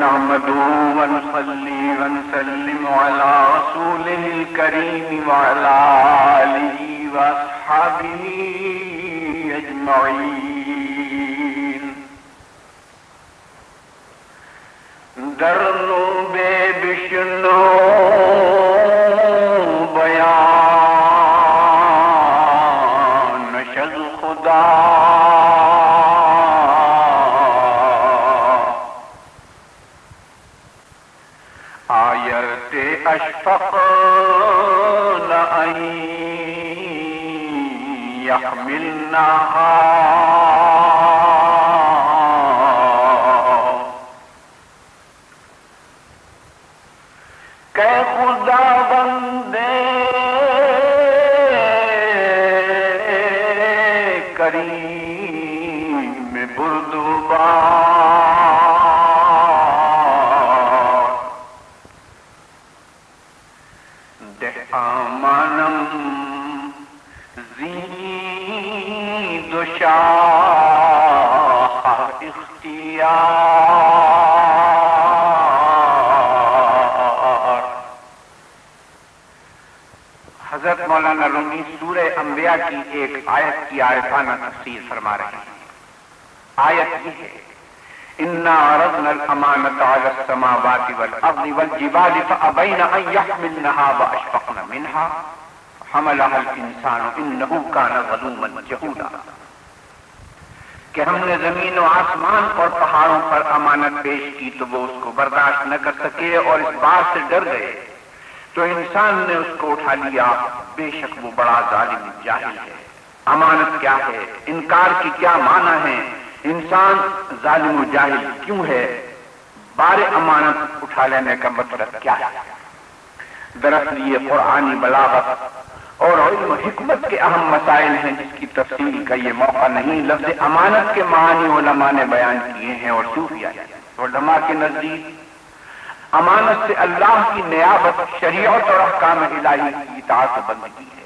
نحمده ونصلي ونسلم على رسوله الكريم وعلى آله وأصحابه أجمعين. درنو بے بشنو بیان شد خدا آیت اشفقن ان يحملنها کہ خدا بندے کریم بردبار دہ آمانم زید و شاہ اختیار. حضرت مولانا رومی سورہ انبیاء کی ایک آیت کی عارفانہ تفسیر فرما رہے ہیں. آیت یہ ہے: اِنَّا عَرَضْنَا الْأَمَانَةَ عَلَى السَّمَاوَاتِ وَالْأَرْضِ وَالْجِبَالِ فَأَبَيْنَ أَن يَحْمِلْنَهَا وَأَشْفَقْنَ مِنْهَا حَمَلَهَا الْإِنسَانُ إِنَّهُ كَانَ ظَلُومًا جَهُولًا. کہ ہم نے زمین و آسمان اور پہاڑوں پر امانت پیش کی تو وہ اس کو برداشت نہ کر سکے اور اس بات سے ڈر گئے تو انسان نے اس کو اٹھا لیا. بے شک وہ بڑا ظالم جاہل ہے. امانت کیا ہے؟ انکار کی کیا معنی ہے؟ انسان ظالم و جاہل کیوں ہے؟ بار امانت اٹھا لینے کا مطلب کیا ہے؟ دراصل یہ قرآنی بلاغت اور علم و حکمت کے اہم مسائل ہیں جس کی تفصیل کا یہ موقع نہیں. لفظ امانت کے معنی علماء نے بیان کیے ہیں اور صوفیہ علماء کے نزدیک امانت سے اللہ کی نیابت، شریعت اور احکام الہی کی اطاعت و بندگی ہے،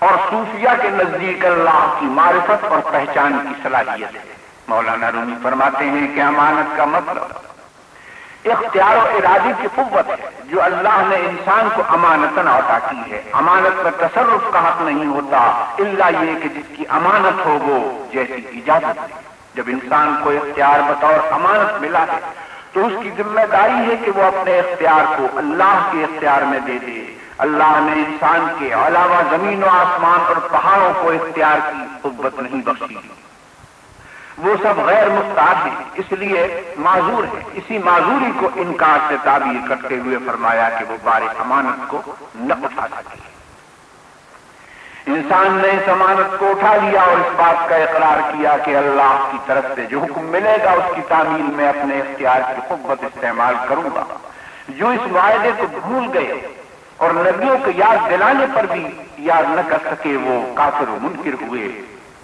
اور صوفیہ کے نزدیک اللہ کی معرفت اور پہچان کی صلاحیت ہے. مولانا رومی فرماتے ہیں کہ امانت کا مطلب اختیار و ارادی کی قوت ہے جو اللہ نے انسان کو امانتاً عطا کی ہے. امانت پر تصرف کا حق نہیں ہوتا الا یہ کہ جس کی امانت ہو وہ جیسی اجازت ہے. جب انسان کو اختیار بطور امانت ملا ہے تو اس کی ذمہ داری ہے کہ وہ اپنے اختیار کو اللہ کے اختیار میں دے دے. اللہ نے انسان کے علاوہ زمین و آسمان اور پہاڑوں کو اختیار کی قوت نہیں بخشی. وہ سب غیر مختار ہیں، اس لیے معذور ہیں. اسی معذوری کو انکار سے تعبیر کرتے ہوئے فرمایا کہ وہ بار امانت کو نہ اٹھا سکے. انسان نے اس امانت کو اٹھا لیا اور اس بات کا اقرار کیا کہ اللہ کی طرف سے جو حکم ملے گا اس کی تعمیل میں اپنے اختیار کی قوت استعمال کروں گا. جو اس معاہدے کو بھول گئے اور نبیوں کو یاد دلانے پر بھی یاد نہ کر سکے وہ کافر و منکر ہوئے،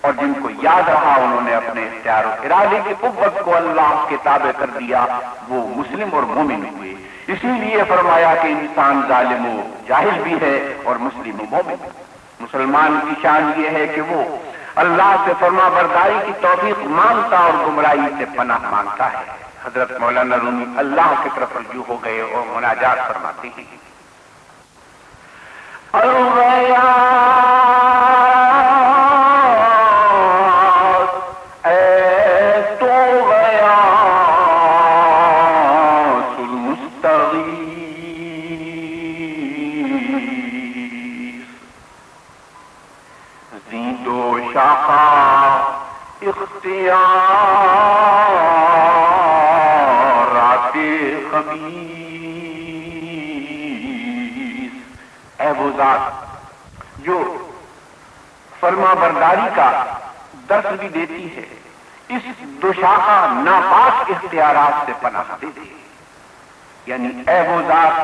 اور جن کو یاد رہا انہوں نے اپنے اختیار و ارادے کی قوت کو اللہ کے تابع کر دیا، وہ مسلم اور مومن ہوئے. اسی لیے فرمایا کہ انسان ظالم و جاہل بھی ہے اور مسلم و مومن. مسلمان کی شان یہ ہے کہ وہ اللہ سے فرما برداری کی توفیق مانگتا اور گمراہی سے پناہ مانگتا ہے. حضرت مولانا رومی اللہ کی طرف رجوع ہو گئے اور مناجات فرماتے ہیں: اختیارات خبیث. اے وہ ذات جو فرما برداری کا درس بھی دیتی ہے، اس دوشاخہ ناپاک اختیارات سے پناہ دے دے. یعنی اے وہ ذات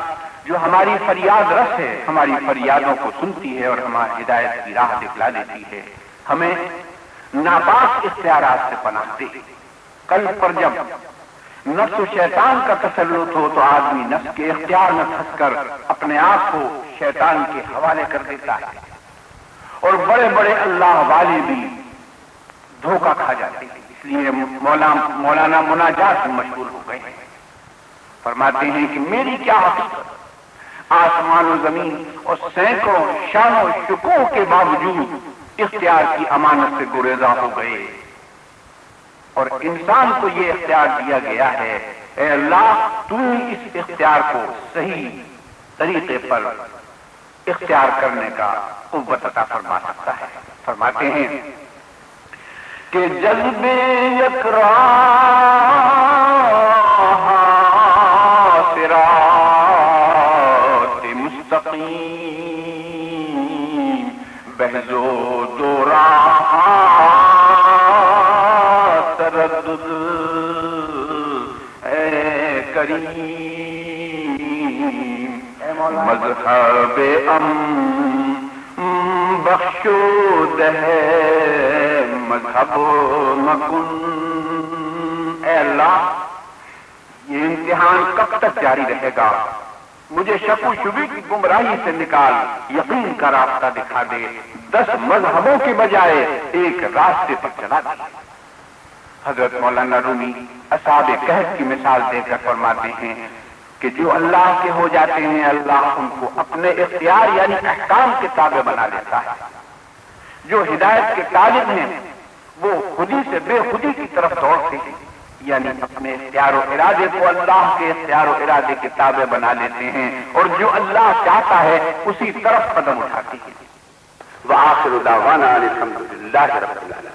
جو ہماری فریاد رس ہے، ہماری فریادوں کو سنتی ہے اور ہماری ہدایت کی راہ دکھلا دیتی ہے، ہمیں ناپاک اختیارات سے پناہ دے. کل پر جب نفس و شیطان کا تسلط ہو تو آدمی نفس کے اختیار میں پھنس کر اپنے آپ کو شیطان کے حوالے کر دیتا ہے، اور بڑے بڑے اللہ والے بھی دھوکہ کھا جاتے ہیں. اس لیے مولانا مناجات مشہور ہو گئے ہیں. فرماتے ہیں کہ میری کیا حقیقت، آسمان و زمین اور سینکڑوں شان و شکوہ کے باوجود اختیار کی امانت سے گریزاں ہو گئے، اور انسان کو یہ اختیار دیا گیا ہے. اے اللہ، تو اس اختیار کو صحیح طریقے پر اختیار کرنے کا قوت عطا فرما سکتا ہے. فرماتے ہیں کہ جذب یکراہ صراط مستقیم بہزو دو راہ تردد اے کریم مذہب بخشود ہے مذہب مکن. اے اللہ، یہ امتحان کب تک جاری رہے گا؟ مجھے شک و شبہ کی گمراہی سے نکال، یقین کا راستہ دکھا دے. 10 مذہبوں کے بجائے ایک راستے پر چلا دے. حضرت مولانا رومی اصحاب کہف کی مثال دے کر فرماتے ہیں کہ جو اللہ کے ہو جاتے ہیں، اللہ ان کو اپنے اختیار یعنی احکام کے تابع بنا لیتا ہے. جو ہدایت کے طالب ہیں وہ خودی سے بے خودی کی طرف دوڑتے ہیں، یعنی اپنے اختیار و ارادے کو اللہ کے اختیار و ارادے کے تابع بنا لیتے ہیں، اور جو اللہ چاہتا ہے اسی طرف قدم اٹھاتے ہیں. وآخر دعوانا الحمدللہ رب العالمین.